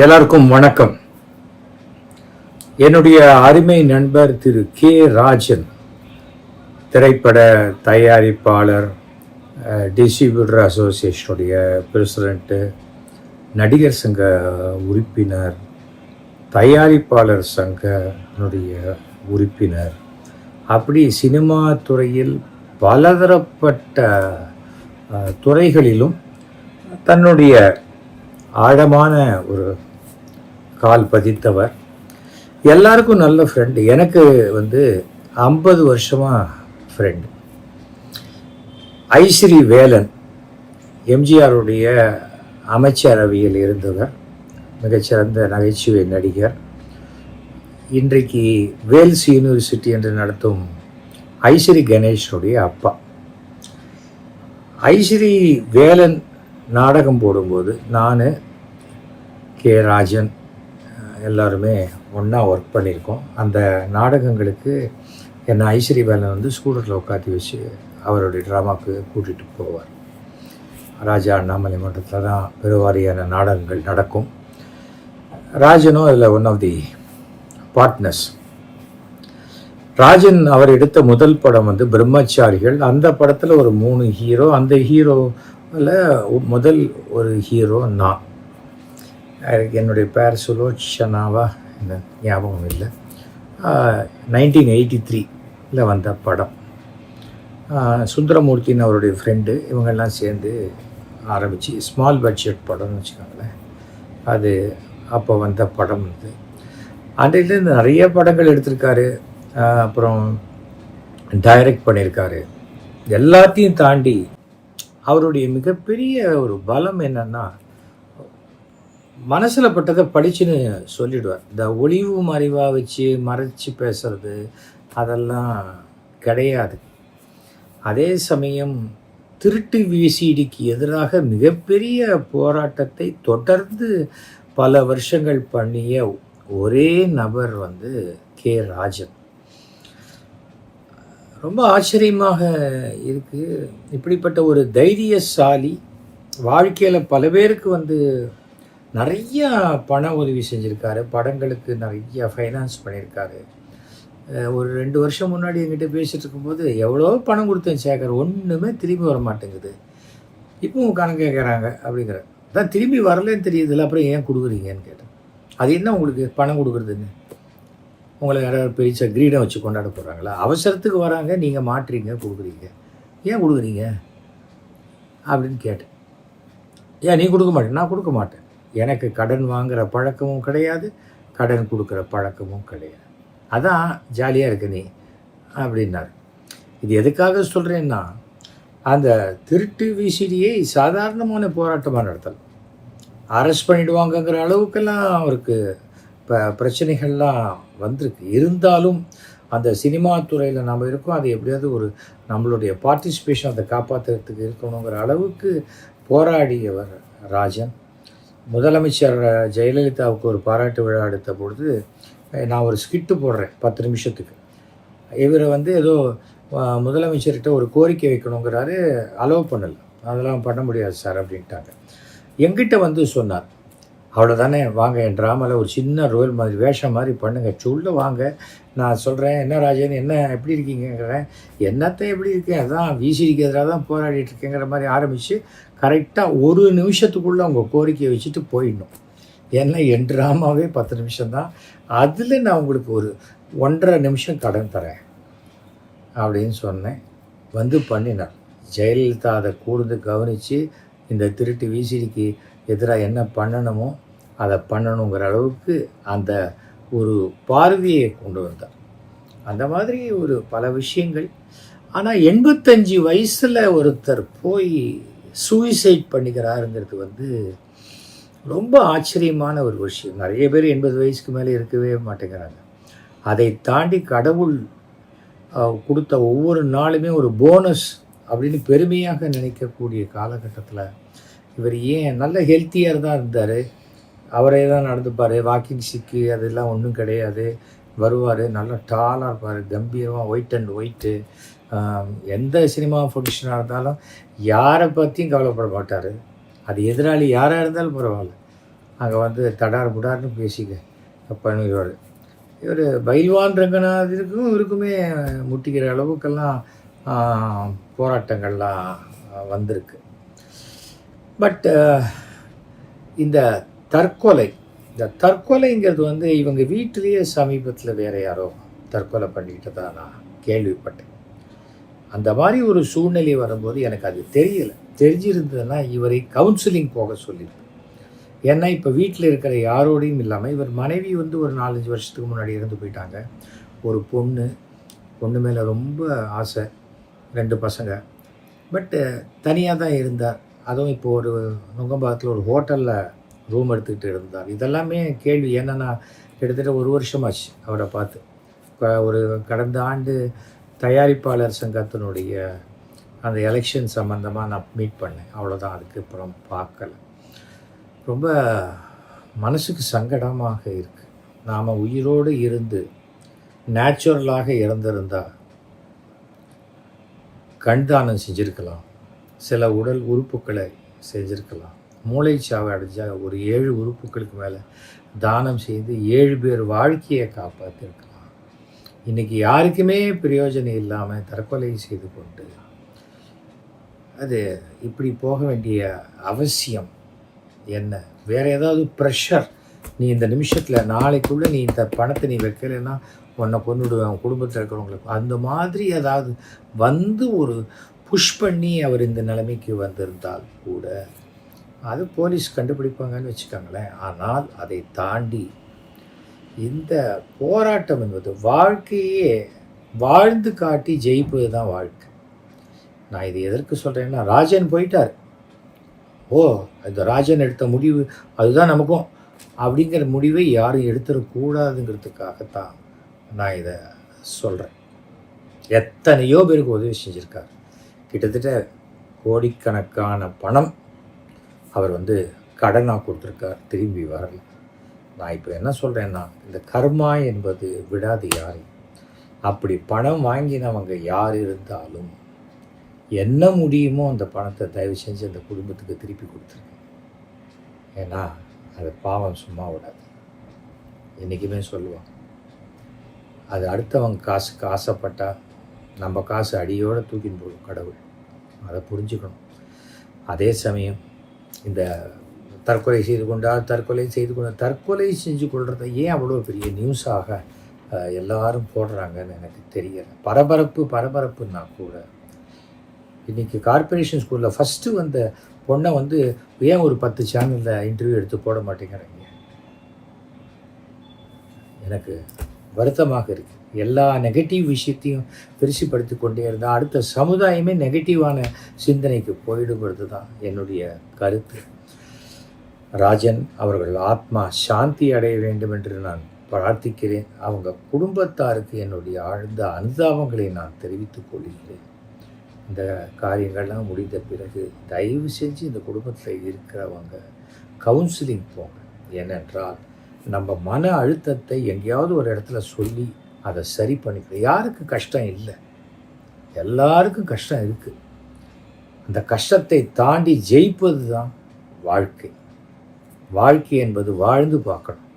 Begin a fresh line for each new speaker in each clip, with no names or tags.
எல்லாருக்கும் வணக்கம். என்னுடைய அருமை நண்பர் திரு கே ராஜன், திரைப்பட தயாரிப்பாளர், டிஸ்ட்ரிபியூட்டர் அசோசியேஷனுடைய பிரசிடெண்ட்டு, நடிகர் சங்க உறுப்பினர், தயாரிப்பாளர் சங்கனுடைய உறுப்பினர், அப்படி சினிமா துறையில் பலதரப்பட்ட துறைகளிலும் தன்னுடைய ஆழமான ஒரு கால் பதித்தவர். எல்லாருக்கும் நல்ல ஃப்ரெண்டு. எனக்கு 50 வருஷமாக ஃப்ரெண்டு. ஐஸ்ரீ வேலன், எம்ஜிஆருடைய அமைச்சரவையில் இருந்தவர், மிகச்சிறந்த நகைச்சுவை நடிகர். இன்றைக்கு வேல்ஸ் யூனிவர்சிட்டி என்று நடத்தும் ஐஸ்ரீ கணேஷனுடைய அப்பா. ஐஸ்ரீ வேலன் நாடகம் போடும்போது நான், கே ராஜன் எல்லாருமே ஒன்றா ஒர்க் பண்ணியிருக்கோம். அந்த நாடகங்களுக்கு என்னை ஐஸ்ரீ வேலன் ஸ்கூட்டரில் உட்காத்தி வச்சு அவருடைய ட்ராமாவுக்கு கூட்டிகிட்டு போவார். ராஜா அண்ணாமலை மன்றத்தில் தான் பெருவாரியான நாடகங்கள் நடக்கும். ராஜனும் அதில் one of the partners. Rajan அவர் எடுத்த முதல் படம் பிரம்மச்சாரிகள். அந்த படத்தில் ஒரு 3 ஹீரோ. அந்த ஹீரோவில் முதல் ஒரு ஹீரோ நான். என்னுடைய பேர் சுலோச்சனாவா என்ன ஞாபகம் இல்லை. 1983 வந்த படம். சுந்தரமூர்த்தின்னு அவருடைய ஃப்ரெண்டு, இவங்கெல்லாம் சேர்ந்து ஆரம்பித்து ஸ்மால் பட்ஜெட் படம்னு வச்சுக்கோங்களேன். அது அப்போ வந்த படம். அன்றையிலேருந்து நிறைய படங்கள் எடுத்திருக்காரு. அப்புறம் டைரக்ட் பண்ணியிருக்காரு. எல்லாத்தையும் தாண்டி அவருடைய மிகப்பெரிய ஒரு பலம் என்னன்னா, மனசில் பட்டதை படிச்சுன்னு சொல்லிடுவார். இந்த ஒளிவு மறைவாக வச்சு மறைச்சி பேசுறது அதெல்லாம் கிடையாது. அதே சமயம் திருட்டு விசிடிக்கு எதிராக மிகப்பெரிய போராட்டத்தை தொடர்ந்து பல வருஷங்கள் பண்ணிய ஒரே நபர் கே ராஜன். ரொம்ப ஆச்சரியமாக இருக்குது. இப்படிப்பட்ட ஒரு தைரியசாலி வாழ்க்கையில் பல பேருக்கு நிறையா பண உதவி செஞ்சுருக்காரு. படங்களுக்கு நிறைய ஃபைனான்ஸ் பண்ணியிருக்காரு. ஒரு 2 வருஷம் முன்னாடி என்கிட்ட பேசிகிட்டு இருக்கும்போது, எவ்வளோ பணம் கொடுத்தேன் சேகர், ஒன்றுமே திரும்பி வர மாட்டேங்குது, இப்போவும் கணக்கு கேட்குறாங்க அப்படிங்கிற. அதான் திரும்பி வரலன்னு தெரியுதுல்ல, அப்புறம் ஏன் கொடுக்குறீங்கன்னு கேட்டேன். அது என்ன உங்களுக்கு பணம் கொடுக்குறதுன்னு? உங்களை யாராவது பெரிய கிரீடம் வச்சு கொண்டாட போகிறாங்களா? அவசரத்துக்கு வராங்க, நீங்கள் மாட்டுறீங்க, கொடுக்குறீங்க. ஏன் கொடுக்குறீங்க அப்படின்னு கேட்டேன். ஏன் நீ கொடுக்க மாட்டேன்? நான் கொடுக்க மாட்டேன். எனக்கு கடன் வாங்குகிற பழக்கமும் கிடையாது, கடன் கொடுக்குற பழக்கமும் கிடையாது. அதான் ஜாலியாக இருக்கு நீ அப்படின்னாரு. இது எதுக்காக சொல்கிறேன்னா, அந்த திருட்டு விசிடியை சாதாரணமான போராட்டமாக நடத்தலாம். அரெஸ்ட் பண்ணிவிடுவாங்கங்கிற அளவுக்கெல்லாம் அவருக்கு இப்போ பிரச்சனைகள்லாம் வந்திருக்கு. இருந்தாலும் அந்த சினிமா துறையில் நம்ம இருக்கோம், அது எப்படியாவது நம்மளுடைய பார்ட்டிசிபேஷன் அதை காப்பாற்றுறதுக்கு இருக்கணுங்கிற அளவுக்கு போராடியவர் ராஜன். முதலமைச்சர் ஜெயலலிதாவுக்கு ஒரு பாராட்டு விழா எடுத்த பொழுது நான் ஒரு ஸ்கிட்டு போடுறேன் 10 நிமிஷத்துக்கு. இவர் ஏதோ முதலமைச்சர்கிட்ட ஒரு கோரிக்கை வைக்கணுங்கிறாரு. அலோவ் பண்ணலை. அதெல்லாம் பண்ண முடியாது சார் அப்படின்ட்டாங்க. என்கிட்ட சொன்னார், அவ்வளோதானே, வாங்க என் ட்ராமாவில் ஒரு சின்ன ரோல் மாதிரி வேஷம் மாதிரி பண்ணுங்கள், சொல்ல வாங்க, நான் சொல்கிறேன். என்ன ராஜன், என்ன எப்படி இருக்கீங்கிறேன். என்னத்தை எப்படி இருக்கேன், அதான் விசிடிக்கு எதிராக தான் போராடிட்டுருக்கேங்கிற மாதிரி ஆரம்பித்து கரெக்டாக 1 நிமிஷத்துக்குள்ளே அவங்க கோரிக்கையை வச்சுட்டு போயிடணும். ஏன்னா என் ட்ராமாவே 10 நிமிஷம்தான். அதில் நான் உங்களுக்கு ஒரு 1.5 நிமிஷம் கடன் தரேன் அப்படின்னு சொன்னேன். பண்ணினார். ஜெயலலிதா அதை கூர்ந்து கவனித்து இந்த திருட்டு விசிடிக்கு எதிராக என்ன பண்ணணுமோ அதை பண்ணணுங்கிற அளவுக்கு அந்த ஒரு பார்வையை கொண்டு வந்தார். அந்த மாதிரி பல விஷயங்கள். ஆனால் 85 வயசில் ஒருத்தர் போய் சூசைட் பண்ணிக்கிறாருங்கிறது ரொம்ப ஆச்சரியமான ஒரு விஷயம். நிறைய பேர் 80 வயசுக்கு மேலே இருக்கவே மாட்டேங்கிறாங்க. அதை தாண்டி கடவுள் கொடுத்த ஒவ்வொரு நாளுமே ஒரு போனஸ் அப்படின்னு பெருமையாக நினைக்கக்கூடிய காலகட்டத்தில் இவர் ஏன் நல்ல ஹெல்த்தியாக தான் இருந்தார். அவரே தான் நடந்துப்பார். வாக்கிங் ஸ்டிக்கு அதெல்லாம் ஒன்றும் கிடையாது. வருவார், நல்லா டாலாக இருப்பார், கம்பீரமாக, ஒயிட் அண்ட் ஒயிட்டு. எந்த சினிமா ஃபங்க்ஷனாக இருந்தாலும் யாரை பற்றியும் கவலைப்பட மாட்டார். அது எதிராளி யாராக இருந்தாலும் பரவாயில்ல, அங்கே வந்து தடார் புடார்னு பேசிக்க பண்ணிடுவார். இவர் பைல்வான் ரங்கநாதருக்கும் இவருக்குமே முட்டிக்கிற அளவுக்கெல்லாம் போராட்டங்கள்லாம் வந்திருக்கு. பட் இந்த தற்கொலைங்கிறது வந்து இவங்க வீட்டிலேயே சமீபத்தில் வேறு யாரோ தற்கொலை பண்ணிக்கிட்டு தான் நான் கேள்விப்பட்டேன். அந்த மாதிரி ஒரு சூழ்நிலை வரும்போது எனக்கு அது தெரியலை. தெரிஞ்சிருந்ததுன்னா இவரை கவுன்சிலிங் போக சொல்லியிருப்பேன். ஏன்னா இப்போ வீட்டில் இருக்கிற யாரோடையும் இல்லாமல் இவர் மனைவி வந்து ஒரு 4-5 வருஷத்துக்கு முன்னாடி இறந்து போயிட்டாங்க. ஒரு பொண்ணு மேலே ரொம்ப ஆசை, 2 பசங்க. பட்டு தனியாக தான் இருந்தார். அதுவும் இப்போ ஒரு நுங்கம்பாக்கத்தில் ஒரு ஹோட்டலில் ரூம் எடுத்துக்கிட்டு இருந்தார். இதெல்லாமே கேள்வி. ஏன்னா கிட்டத்தட்ட 1 வருஷமாச்சு அவரை பார்த்து. ஒரு கடந்த ஆண்டு தயாரிப்பாளர் சங்கத்தினுடைய அந்த எலெக்ஷன் சம்மந்தமாக நான் மீட் பண்ணேன். அவ்வளோதான். அதுக்கப்புறம் பார்க்கல. ரொம்ப மனசுக்கு சங்கடமாக இருக்குது. நாம் உயிரோடு இருந்து நேச்சுரலாக இறந்திருந்தால் கண் தானம் செஞ்சுருக்கலாம், சில உடல் உறுப்புக்களை செஞ்சுருக்கலாம். மூளைச்சாவை அடைஞ்சால் ஒரு 7 உறுப்புகளுக்கு மேலே தானம் செய்து 7 பேர் வாழ்க்கையை காப்பாற்றிருக்கலாம். இன்றைக்கி யாருக்குமே பிரயோஜனம் இல்லாமல் தற்கொலை செய்து கொண்டு அது இப்படி போக வேண்டிய அவசியம் என்ன? வேறு ஏதாவது ப்ரெஷர், நீ இந்த நிமிஷத்தில் நாளைக்குள்ளே நீ இந்த பணத்தை நீ வைக்கலைன்னா உன்னை கொண்டுடுவேன், குடும்பத்தில் இருக்கிறவங்களுக்கு, அந்த மாதிரி ஏதாவது வந்து ஒரு புஷ் பண்ணி அவர் இந்த நிலைமைக்கு வந்திருந்தால் கூட அது போலீஸ் கண்டுபிடிப்பாங்கன்னு வச்சுக்கோங்களேன். ஆனால் அதை தாண்டி இந்த போராட்டம் என்பது வாழ்க்கையே வாழ்ந்து காட்டி ஜெயிப்பது தான் வாழ்க்கை. நான் இது எதற்கு சொல்கிறேன்னா, ராஜன் போயிட்டார். இந்த ராஜன் எடுத்த முடிவு அதுதான் நமக்கும் அப்படிங்கிற முடிவை யாரும் எடுத்துடக்கூடாதுங்கிறதுக்காகத்தான் நான் இதை சொல்கிறேன். எத்தனையோ பேருக்கு உதவி செஞ்சுருக்கார். கிட்டத்தட்ட கோடிக்கணக்கான பணம் அவர் வந்து கடனாக கொடுத்துருக்கார், திரும்பி வரல. நான் இப்போ என்ன சொல்கிறேன்னா, இந்த கர்மா என்பது விடாது யாரையும். அப்படி பணம் வாங்கினவங்க யார் இருந்தாலும் என்ன முடியுமோ அந்த பணத்தை தயவு செஞ்சு அந்த குடும்பத்துக்கு திருப்பி கொடுத்துருங்க. ஏன்னா அது பாவம் சும்மா விடாது. என்றைக்குமே சொல்லுவாங்க, அது அடுத்தவங்க காசுக்கு ஆசைப்பட்டால் நம்ம காசு அடியோடு தூக்கின்னு போடும் கடவுள். அதை புரிஞ்சுக்கணும். அதே சமயம் இந்த தற்கொலை செஞ்சு கொள்றதை ஏன் அவ்வளோ பெரிய நியூஸாக எல்லாரும் போடுறாங்கன்னு எனக்கு தெரியலை. பரபரப்புன்னா கூட இன்றைக்கி கார்ப்பரேஷன் ஸ்கூலில் ஃபஸ்ட்டு வந்த பொண்ணை வந்து ஏன் ஒரு 10 சேனலில் இன்டர்வியூ எடுத்து போட மாட்டேங்கிறாங்க? எனக்கு வருத்தமாக இருக்குது. எல்லா நெகட்டிவ் விஷயத்தையும் பெருசுப்படுத்தி கொண்டே இருந்தால் அடுத்த சமுதாயமே நெகட்டிவான சிந்தனைக்கு போயிடுங்கிறது தான் என்னுடைய கருத்து. ராஜன் அவர்கள் ஆத்மா சாந்தி அடைய வேண்டும் என்று நான் பிரார்த்திக்கிறேன். அவங்க குடும்பத்தாருக்கு என்னுடைய ஆழ்ந்த அனுதாபங்களை நான் தெரிவித்துக் கொள்கிறேன். இந்த காரியங்கள்லாம் முடிந்த பிறகு தயவு செஞ்சு இந்த குடும்பத்தில் இருக்கிறவங்க கவுன்சிலிங் போங்க. ஏனென்றால் நம்ம மன அழுத்தத்தை எங்கேயாவது ஒரு இடத்துல சொல்லி அதை சரி பண்ணிக்கலாம். யாருக்கு கஷ்டம் இல்லை? எல்லாருக்கும் கஷ்டம் இருக்குது. அந்த கஷ்டத்தை தாண்டி ஜெயிப்பது தான் வாழ்க்கை. வாழ்க்கை என்பது வாழ்ந்து பார்க்கணும்.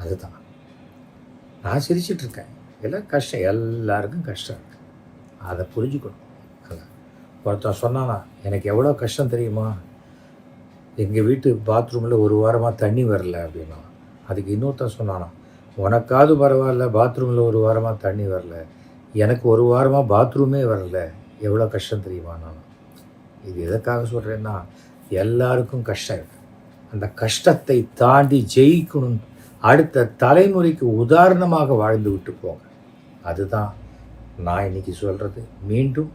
அதுதான். நான் சிரிச்சிட்ருக்கேன். எல்லாம் கஷ்டம், எல்லாருக்கும் கஷ்டம் இருக்குது. அதை புரிஞ்சுக்கணும். ஒருத்தன் சொன்னானா, எனக்கு எவ்வளோ கஷ்டம் தெரியுமா, எங்கள் வீட்டு பாத்ரூமில் 1 வாரமாக தண்ணி வரல அப்படின்னா. அதுக்கு இன்னொருத்தன் சொன்னானா, உனக்காவது பரவாயில்ல, பாத்ரூமில் 1 வாரமாக தண்ணி வரல, எனக்கு 1 வாரமாக பாத்ரூமே வரல, எவ்வளோ கஷ்டம் தெரியுமா. நான் இது எதற்காக சொல்கிறேன்னா, எல்லாருக்கும் கஷ்டம் இருக்குது. அந்த கஷ்டத்தை தாண்டி ஜெயிக்கணும். அடுத்த தலைமுறைக்கு உதாரணமாக வாழ்ந்து விட்டு போங்க. அதுதான் நான் இன்றைக்கி சொல்கிறது. மீண்டும்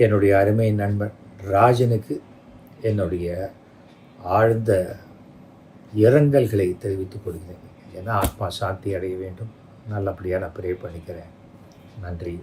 என்னுடைய அருமை நண்பன் ராஜனுக்கு என்னுடைய ஆழ்ந்த இரங்கல்களை தெரிவித்துக் கொள்கிறேன். ஏன்னா ஆத்மா சாந்தி அடைய வேண்டும். நல்லபடியாக நான் ப்ரே பண்ணிக்கிறேன். நன்றி.